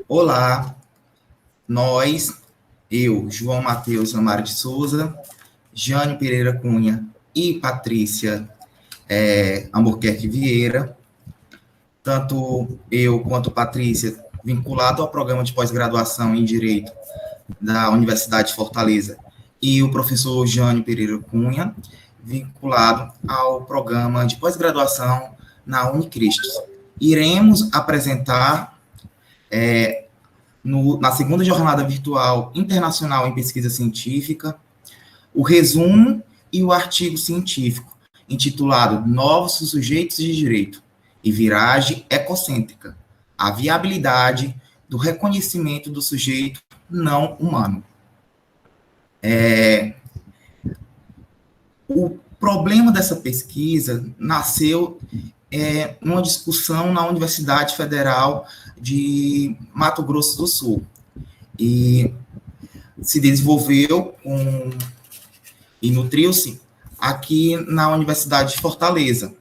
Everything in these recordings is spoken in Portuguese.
Olá, nós, eu, João Matheus Amaro de Souza, Jânio Pereira Cunha e Patrícia Albuquerque Vieira, tanto eu quanto Patrícia, vinculado ao programa de pós-graduação em Direito da Universidade de Fortaleza, e o professor Jânio Pereira Cunha, vinculado ao programa de pós-graduação na Unicristos. Iremos apresentar, na segunda jornada virtual internacional em pesquisa científica, o resumo e o artigo científico, intitulado Novos Sujeitos de Direito e Viragem Ecocêntrica, a viabilidade do reconhecimento do sujeito não humano. O problema dessa pesquisa nasceu numa discussão na Universidade Federal de Mato Grosso do Sul, e se desenvolveu e nutriu-se aqui na Universidade de Fortaleza.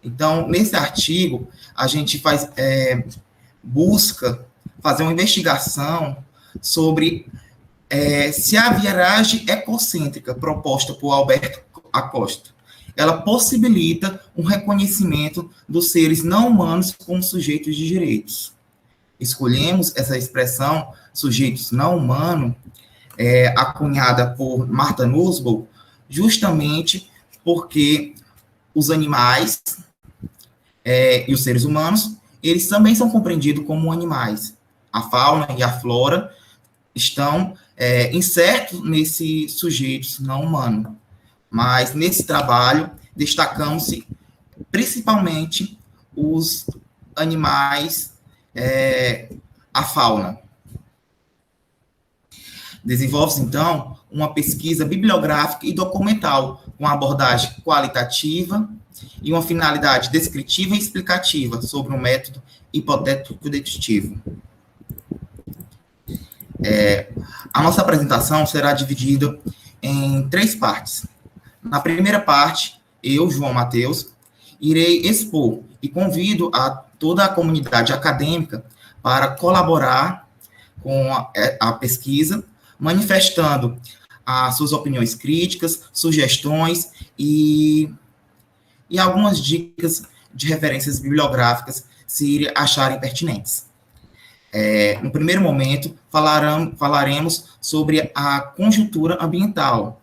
Então, nesse artigo, a gente busca fazer uma investigação sobre se a viragem ecocêntrica proposta por Alberto Acosta, ela possibilita um reconhecimento dos seres não humanos como sujeitos de direitos. Escolhemos essa expressão, sujeitos não humanos, acunhada por Martha Nussbaum, justamente porque os animais e os seres humanos, eles também são compreendidos como animais. A fauna e a flora estão insertos nesses sujeitos não humanos. Mas, nesse trabalho, destacamos-se principalmente os animais, a fauna. Desenvolve-se, então, uma pesquisa bibliográfica e documental, com abordagem qualitativa e uma finalidade descritiva e explicativa sobre um método hipotético-dedutivo. A nossa apresentação será dividida em 3 partes. Na primeira parte, eu, João Matheus, irei expor e convido a toda a comunidade acadêmica para colaborar com a pesquisa, manifestando as suas opiniões críticas, sugestões e algumas dicas de referências bibliográficas, se acharem pertinentes. No primeiro momento, falaremos sobre a conjuntura ambiental,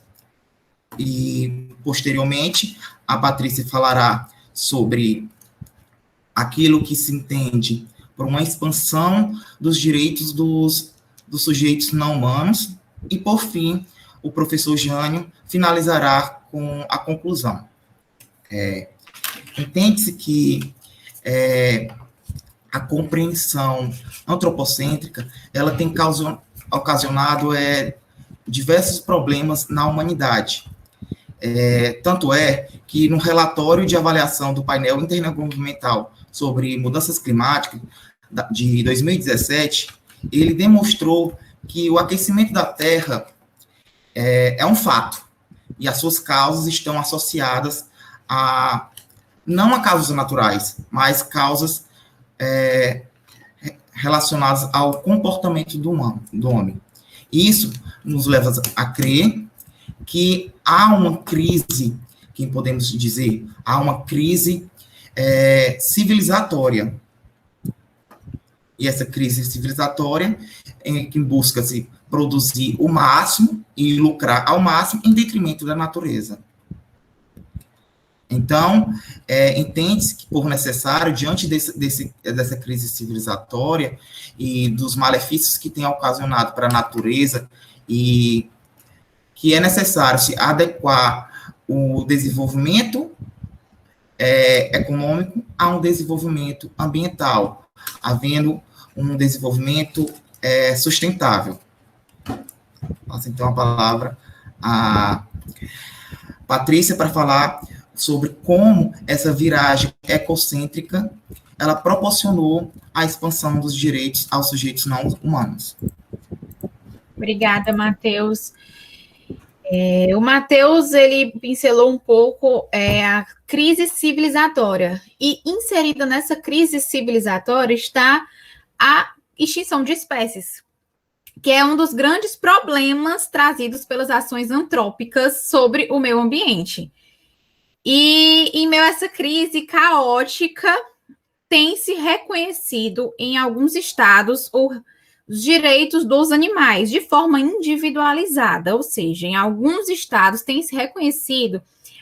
e, posteriormente, a Patrícia falará sobre aquilo que se entende por uma expansão dos direitos dos sujeitos não humanos, e, por fim, o professor Jânio finalizará com a conclusão. Entende-se que a compreensão antropocêntrica, ela tem ocasionado diversos problemas na humanidade. Tanto é que no relatório de avaliação do painel intergovernamental sobre mudanças climáticas de 2017, ele demonstrou que o aquecimento da Terra é um fato, e as suas causas estão associadas não a causas naturais, mas causas relacionadas ao comportamento do homem. Isso nos leva a crer que há uma crise, que podemos dizer, há uma crise civilizatória. E essa crise civilizatória que busca-se produzir o máximo e lucrar ao máximo em detrimento da natureza. Então, entende-se que, por necessário, diante dessa crise civilizatória e dos malefícios que tem ocasionado para a natureza, e que é necessário se adequar o desenvolvimento econômico a um desenvolvimento ambiental, havendo um desenvolvimento sustentável. Passo, então, a palavra a Patrícia para falar sobre como essa viragem ecocêntrica ela proporcionou a expansão dos direitos aos sujeitos não humanos. Obrigada, Matheus. O Matheus, ele pincelou um pouco a crise civilizatória, e inserida nessa crise civilizatória está a extinção de espécies, que é um dos grandes problemas trazidos pelas ações antrópicas sobre o meio ambiente. E em meio a essa crise caótica, tem se reconhecido em alguns estados os direitos dos animais de forma individualizada, ou seja, em alguns estados tem se reconhecido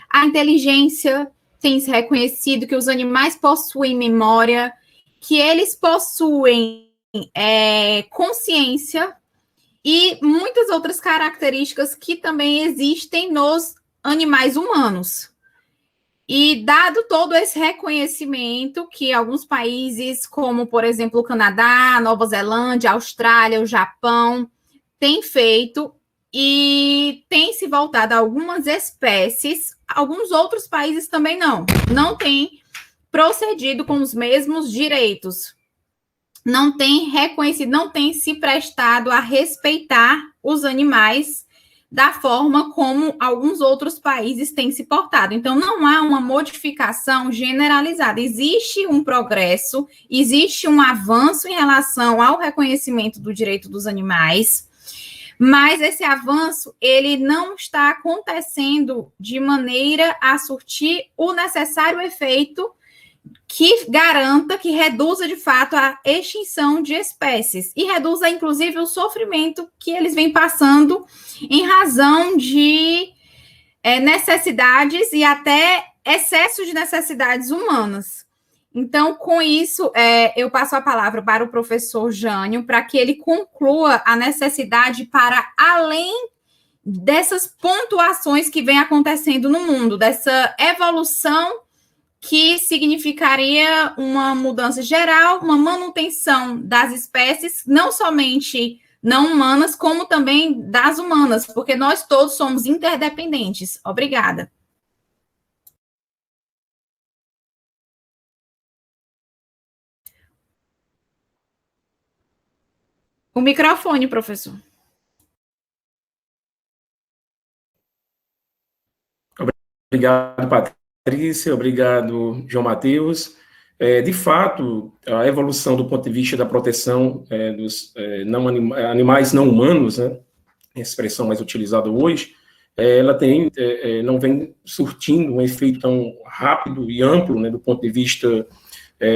a inteligência, tem se reconhecido que os animais possuem memória, que eles possuem consciência e muitas outras características que também existem nos animais humanos. E dado todo esse reconhecimento que alguns países, como, por exemplo, o Canadá, Nova Zelândia, Austrália, o Japão, têm feito e tem se voltado a algumas espécies, alguns outros países também não têm procedido com os mesmos direitos, não têm reconhecido, não têm se prestado a respeitar os animais da forma como alguns outros países têm se portado. Então, não há uma modificação generalizada. Existe um progresso, existe um avanço em relação ao reconhecimento do direito dos animais, mas esse avanço, ele não está acontecendo de maneira a surtir o necessário efeito que garanta, que reduza, de fato, a extinção de espécies e reduza, inclusive, o sofrimento que eles vêm passando em razão de necessidades e até excesso de necessidades humanas. Então, com isso, eu passo a palavra para o professor Jânio, para que ele conclua a necessidade para além dessas pontuações que vem acontecendo no mundo, dessa evolução que significaria uma mudança geral, uma manutenção das espécies, não somente não humanas, como também das humanas, porque nós todos somos interdependentes. Obrigada. O microfone, professor. Obrigado, Patrícia. Obrigado, João Matheus. De fato, a evolução do ponto de vista da proteção dos animais não humanos, né, a expressão mais utilizada hoje, ela não vem surtindo um efeito tão rápido e amplo, né, do ponto de vista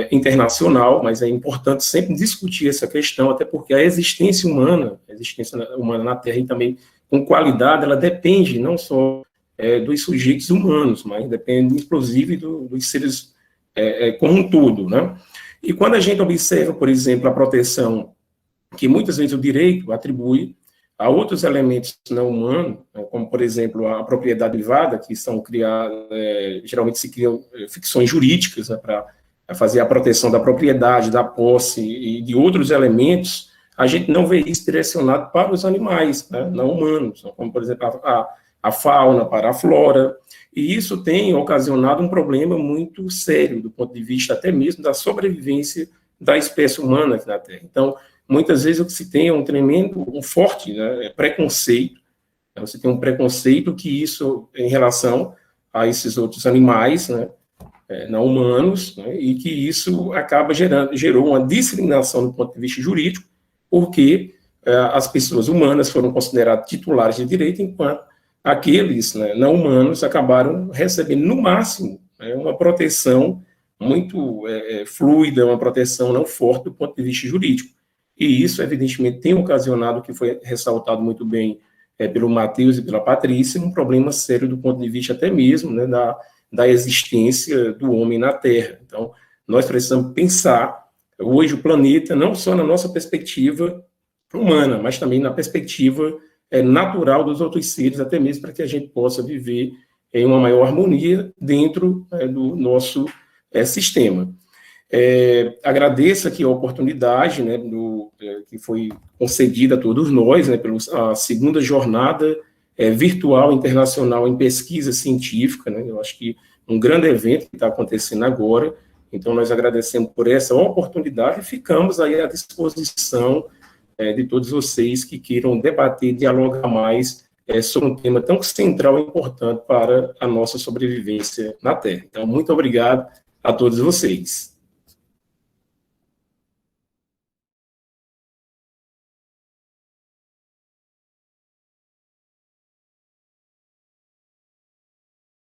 internacional, mas é importante sempre discutir essa questão, até porque a existência humana na Terra e também com qualidade, ela depende não só dos sujeitos humanos, mas depende, inclusive, dos seres como um todo, né? E quando a gente observa, por exemplo, a proteção que muitas vezes o direito atribui a outros elementos não humanos, né, como, por exemplo, a propriedade privada, que são criadas, geralmente se criam ficções jurídicas, né, para fazer a proteção da propriedade, da posse e de outros elementos, a gente não vê isso direcionado para os animais, né, não humanos, como, por exemplo, a fauna, para a flora, e isso tem ocasionado um problema muito sério do ponto de vista até mesmo da sobrevivência da espécie humana aqui na Terra. Então, muitas vezes o que se tem é um forte, né, preconceito, né, você tem um preconceito que isso, em relação a esses outros animais, né, não humanos, né, e que isso gerou uma discriminação do ponto de vista jurídico, porque as pessoas humanas foram consideradas titulares de direito, enquanto aqueles, né, não humanos acabaram recebendo, no máximo, uma proteção muito fluida, uma proteção não forte do ponto de vista jurídico. E isso, evidentemente, tem ocasionado, que foi ressaltado muito bem pelo Matheus e pela Patrícia, um problema sério do ponto de vista até mesmo, né, da existência do homem na Terra. Então, nós precisamos pensar hoje o planeta não só na nossa perspectiva humana, mas também na perspectiva natural dos outros seres, até mesmo para que a gente possa viver em uma maior harmonia dentro do nosso sistema. Agradeço aqui a oportunidade, né, que foi concedida a todos nós, né, pela segunda jornada virtual internacional em pesquisa científica, né, eu acho que um grande evento que está acontecendo agora, então nós agradecemos por essa oportunidade e ficamos aí à disposição de todos vocês que queiram debater, dialogar mais sobre um tema tão central e importante para a nossa sobrevivência na Terra. Então, muito obrigado a todos vocês.